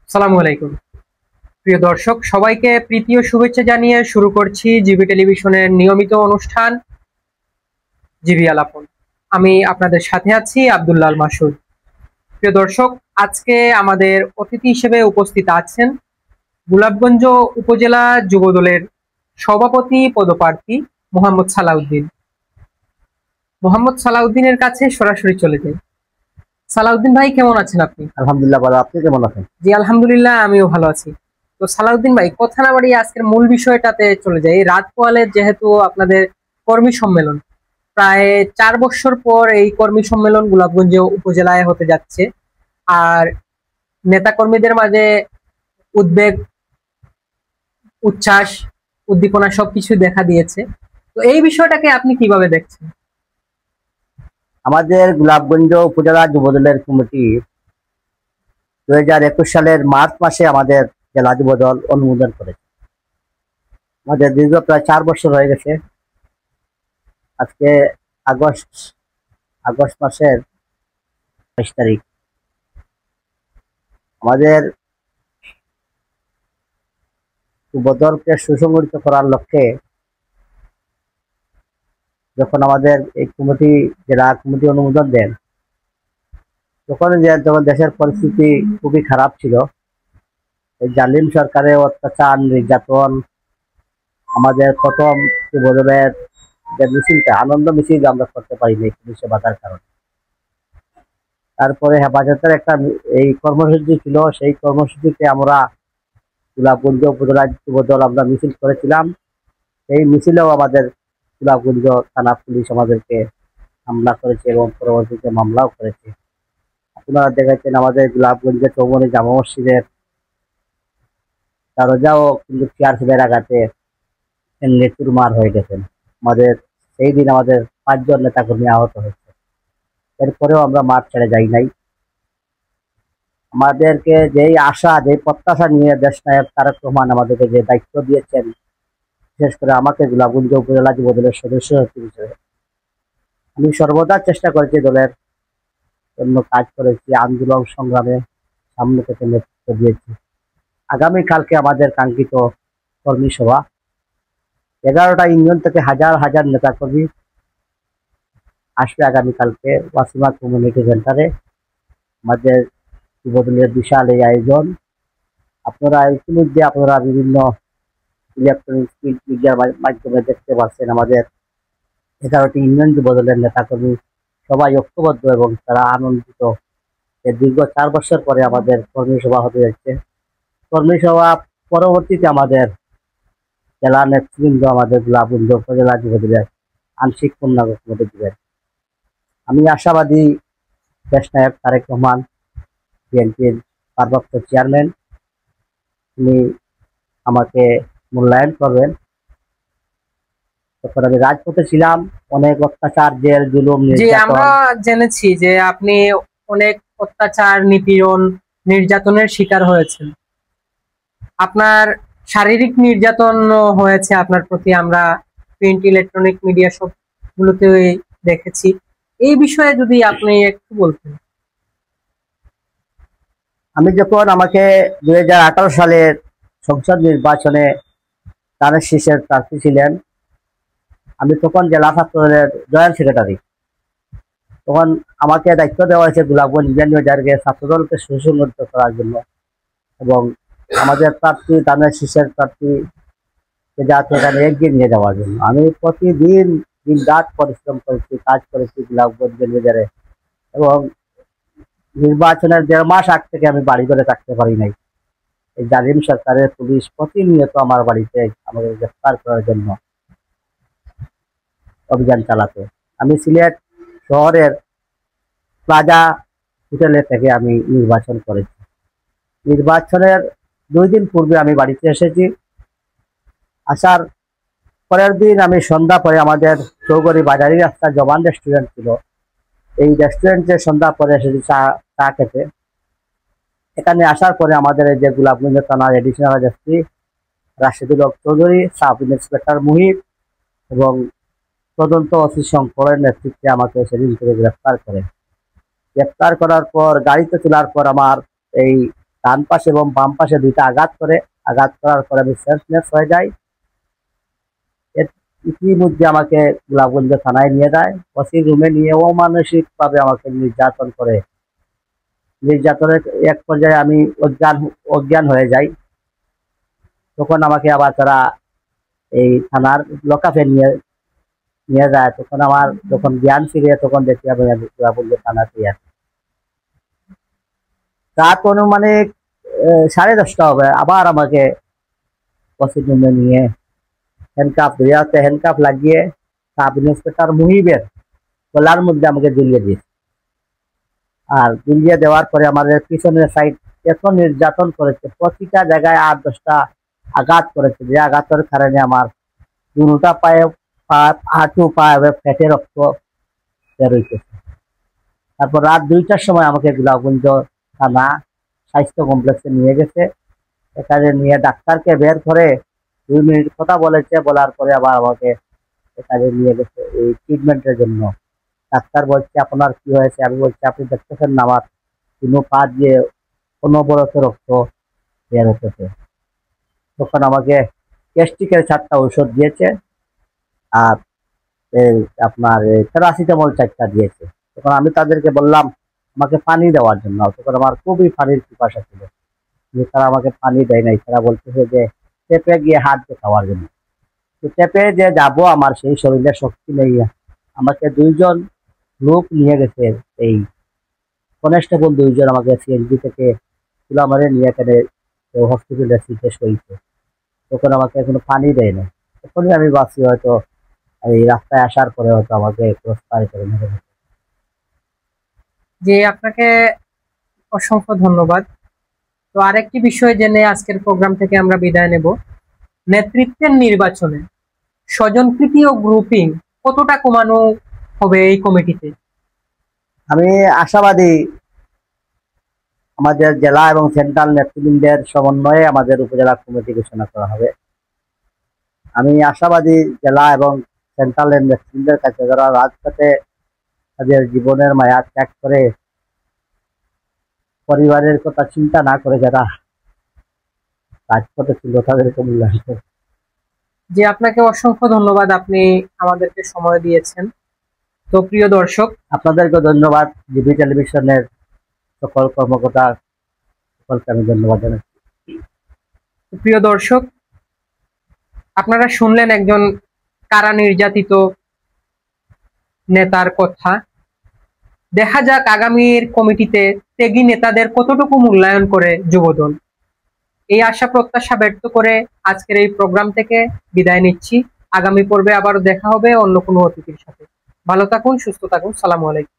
আসসালামু আলাইকুম। প্রিয় দর্শক, সবাইকে প্রীতি ও শুভেচ্ছা জানিয়ে শুরু করছি জিবি টেলিভিশনের নিয়মিত অনুষ্ঠান জিবি আলাপন। আমি আপনাদের সাথে আছি আব্দুল্লাহ আল মাসুদ। প্রিয় দর্শক, আজকে আমাদের অতিথি হিসেবে উপস্থিত আছেন গোলাপগঞ্জ উপজেলা যুবদলের সভাপতি পদপ্রার্থী মোহাম্মদ সালাউদ্দিন। মোহাম্মদ সালাউদ্দিনের কাছে সরাসরি চলে যাই। সালাউদ্দিন ভাই, কেমন আছেন আপনি? আলহামদুলিল্লাহ ভালো। আপনি কেমন আছেন? জি আলহামদুলিল্লাহ, আমিও ভালো আছি। তো সালাউদ্দিন ভাই, কথা না বাড়িয়ে আজকের মূল বিষয়টাতে চলে যাই। রাত পোয়ালের যেহেতু আপনাদের কর্মী সম্মেলন, প্রায় 4 বছর পর এই কর্মী সম্মেলন গোলাপগঞ্জ উপজেলায় হতে যাচ্ছে। আর নেতা কর্মীদের মাঝে উদ্বেগ, উচ্ছ্বাস, উদ্দীপনা সবকিছু দেখা দিয়েছে। তো এই বিষয়টাকে আপনি কিভাবে দেখছেন? আমাদের গোলাপগঞ্জ উপজেলা যুবদলের কমিটি 2021 সালের মার্চ মাসে আমাদের জেলা যুবদল অনুমোদন করেছে। আমাদের দীর্ঘ প্রায় 4 বছর হয়ে গেছে। আজকে আগস্ট আগস্ট মাসের 22 তারিখ আমাদের যুবদলকে সুসংগঠিত করার লক্ষ্যে যখন আমাদের এই কমিটি জেলা কমিটি অনুমোদন দেন, তখন দেশের পরিস্থিতি খুবই খারাপ ছিল। এই জালিম সরকারের অত্যাচার, নির্যাতন, আমাদের প্রথম যুবদলের যে মিছিলটা, আনন্দ মিছিল আমরা করতে পারিনি পুলিশে বাধার কারণে। তারপরে হেফাজতের একটা এই কর্মসূচি ছিল, সেই কর্মসূচিতে আমরা গোলাপগঞ্জ উপজেলা যুবদল আমরা মিছিল করেছিলাম। এই মিছিলেও আমাদের গোলাপগঞ্জ থানা পুলিশ আমাদেরকে হামলা করেছে এবং পরবর্তীতে মামলাও করেছে। আপনারা দেখেছেন আমাদের গোলাপগঞ্জের চৌমনি জামা মসজিদের দরজাও কিন্তু চেয়ার আঘাতে চুরমার হয়ে গেছেন। আমাদের সেই দিন আমাদের 5 জন নেতাকর্মী আহত হয়েছে। এরপরেও আমরা মাঠ ছেড়ে যাই নাই। আমাদেরকে যেই আশা, যেই প্রত্যাশা নিয়ে দেশ নায়ক তারেক রহমান আমাদেরকে যে দায়িত্ব দিয়েছেন, বিশেষ করে আমাকে গোলাপগঞ্জ উপজেলা যুবদলের সদস্য হিসেবে আমি সর্বদা চেষ্টা করেছি, দলের জন্য কাজ করেছি, আন্দোলন সংগ্রামে সামনে থেকে নেতৃত্ব দিয়েছি। আগামীকালকে আমাদের কাঙ্ক্ষিত কর্মী সভা, 11টা ইউনিয়ন থেকে হাজার হাজার নেতাকর্মী আসবে আগামীকালকে ওয়াসিমা কমিউনিটি সেন্টারে। আমাদের যুবদলের বিশাল এই আয়োজন। আপনারা ইতিমধ্যে বিভিন্ন ইলেকট্রনিক মিডিয়ার মাধ্যমে দেখতে পাচ্ছেন, আমাদের 11টি ইউনিয়ন যুবদলের নেতাকর্মী সবাই ঐক্যবদ্ধ এবং তারা আনন্দিত। দীর্ঘ 4 বছর পরে আমাদের কর্মী সভা হতে যাচ্ছে। কর্মী সভা পরবর্তীতে আমাদের জেলা নেতৃবৃন্দ আমাদের গোলাপগঞ্জ উপজেলা যুবদলের আংশিক পূর্ণাঙ্গ কমিটি দিবেন। আমি আশাবাদী দেশ নায়ক তারেক রহমান, বিএনপির ভারপ্রাপ্ত চেয়ারম্যান, তিনি আমাকে মূল্যায়ন করবেন। তখন আমি রাজপথে ছিলাম, অনেক অত্যাচার, জেল, জুলুম, জি, নির্যাতন। আমরা জেনেছি যে আপনি অনেক অত্যাচার, নিপীড়ন, নির্যাতনের শিকার হয়েছেন। আপনার শারীরিক নির্যাতন হয়েছে আপনার প্রতি, আমরা প্রিন্ট, ইলেকট্রনিক মিডিয়া সবগুলোতে দেখেছি। এই বিষয়ে যদি আপনি একটু বলতেন। আমি যখন আমাকে 2018 সালের সংসদ নির্বাচনে ধানের শীষের প্রার্থী ছিলেন, আমি তখন জেলা ছাত্রদলের জয়েন্ট সেক্রেটারি। তখন আমাকে দায়িত্ব দেওয়া হয়েছে গোলাপগঞ্জ ইউনিয়নকে ছাত্রদলকে সুসংগঠিত করার জন্য এবং আমাদের প্রার্থী ধানের শীষের প্রার্থী যাতে এখানে এগিয়ে নিয়ে যাওয়ার জন্য। আমি প্রতিদিন দিন রাত পরিশ্রম করেছি, কাজ করেছি গোলাপগঞ্জ বাজারে এবং নির্বাচনের 1.5 মাস আগ থেকে আমি বাড়ি করে থাকতে পারি নাই। এই জালিম সরকারের পুলিশ প্রতিনিয়ত আমার বাড়িতে আমাকে গ্রেফতার করার জন্য অভিযান চালাতে। আমি সিলেট শহরের প্লাজা হোটেলে থেকে আমি নির্বাচন করেছি। নির্বাচনের 2 দিন পূর্বে আমি বাড়িতে এসেছি। আসার পরের দিন আমি সন্ধ্যা পরে আমাদের চৌগরি বাজারি রাস্তা জবান রেস্টুরেন্ট ছিল, এই রেস্টুরেন্টে সন্ধ্যা পরে এসেছি চা খেতে। এখানে আসার পরে আমাদের এই যে গোলাপগঞ্জ থানার additional SP Rashedul Haque Chowdhury, sub inspector Muhib এবং তদন্ত ওসি শঙ্করের নেতৃত্বে আমাকে সেদিন থেকে গ্রেফতার করে। গ্রেফতার করার পর গাড়িতে তোলার পর আমার এই ডান পাশে এবং বাম পাশে দুইটা আঘাত করে। আঘাত করার পরে আমি সেন্সলেস হয়ে যাই। ইতিমধ্যে আমাকে গোলাপগঞ্জ থানায় নিয়ে যায়। ওসি রুমে নিয়ে অমানসিক ভাবে আমাকে নির্যাতন করে। নির্যাতনের এক পর্যায়ে আমি অজ্ঞান হয়ে যাই। তখন আমাকে আবার তারা এই থানার লকআপে নিয়ে নিয়ে যায়। তখন আমার যখন জ্ঞান ফিরে, তখন দেখি আমি গোলাপগঞ্জ থানাতে আছি। রাত অনুমানিক 10:30 হবে। আবার আমাকে ওসি রুমে নিয়ে হ্যান্ডকাফ লাগিয়ে সাব ইন্সপেক্টর মুহিবের গলার মধ্যে আমাকে ঝুলিয়ে দিয়েছে। আর ঝুলিয়ে দেওয়ার পরে আমাদের পিছনের সাইড এত নির্যাতন করেছে, প্রতিটা জায়গায় 8-10টা আঘাত করেছে, যে আঘাতের কারণে আমার দুটা পায়ে হাঁটু পা ফেটে রক্ত বের হইতেছে। তারপর রাত 2টার সময় আমাকে গোলাপগঞ্জ থানা স্বাস্থ্য কমপ্লেক্সে নিয়ে গেছে। এখানে নিয়ে ডাক্তারকে বের করে 2 মিনিট কথা বলেছে। বলার পরে আবার আমাকে এখানে নিয়ে গেছে এই ট্রিটমেন্টের জন্য। ডাক্তার বলছে আপনার কি হয়েছে? আমি বলছি আপনি দেখতেছেন না আমার কোনো পা দিয়ে অনবরত রক্ত বের হতেছে। তখন আমাকে গ্যাস্ট্রিকের 4টা ঔষধ দিয়েছে, আর আপনার প্যারাসিটামল 4টা দিয়েছে। তখন আমি তাদেরকে বললাম আমাকে পানি দেওয়ার জন্য। তখন আমার খুবই পানির পিপাসা ছিল, যে তারা আমাকে পানি দেয় নাই। তারা বলতেছে যে টেপে গিয়ে হাত খাওয়ার জন্য। তো টেপে যে যাবো, আমার সেই শরীরে শক্তি নেই। আমাকে 2জন লোক নিয়ে গেছে, এই কনস্টেবল 2জন আমাকে সিএনজি থেকে তুলামারে নিয়ে এখানে হসপিটালে চিকিৎসা হয়েছে। তখন আমাকে কোনো পানি দেয় না। তখনই আমি ভাবছি হয়তো এই রাস্তায় আসার পরে হয়তো আমাকে ক্রস পার করে মেরে ফেলবে। যে আপনাকে অসংখ্য ধন্যবাদ। তো আরেকটি বিষয় জেনে আজকের প্রোগ্রাম থেকে আমরা বিদায় নেব। নেতৃত্বের নির্বাচনে স্বজনপ্রীতি ও গ্রুপিং কতটা কমানো হবে এই কমিটিতে? আমি আশাবাদী আমাদের জেলা এবং সেন্ট্রাল নেতৃবৃন্দের সমন্বয়ে আমাদের উপজেলা কমিটি ঘোষণা করা হবে। আমি আশাবাদী জেলা এবং সেন্ট্রালের নেতৃবৃন্দের কাছে, যারা রাজপথে তাদের জীবনের মায়া ত্যাগ করে পরিবারের কথা চিন্তা না করে যারা রাজপথে ছিল, তাদেরকে মূল্যায়ন করে। যে আপনাকে অসংখ্য ধন্যবাদ, আপনি আমাদেরকে সময় দিয়েছেন। তো প্রিয় দর্শক, আপনাদেরকে ধন্যবাদ। জিবি টেলিভিশনের সকল কর্মকর্তা সকলকে আমি ধন্যবাদ জানাচ্ছি। প্রিয় দর্শক, আপনারা শুনলেন একজন কারা নির্যাতিত নেতার কথা। দেখা যাক আগামীর কমিটিতে ত্যাগী নেতাদের কতটুকু মূল্যায়ন করে যুবদল। এই আশা প্রত্যাশা ব্যক্ত করে আজকের এই প্রোগ্রাম থেকে বিদায় নিচ্ছি। আগামী পর্বে আবারও দেখা হবে অন্য কোনো অতিথির সাথে। ভালো থাকুন, সুস্থ থাকুন। সালামু আলাইকুম।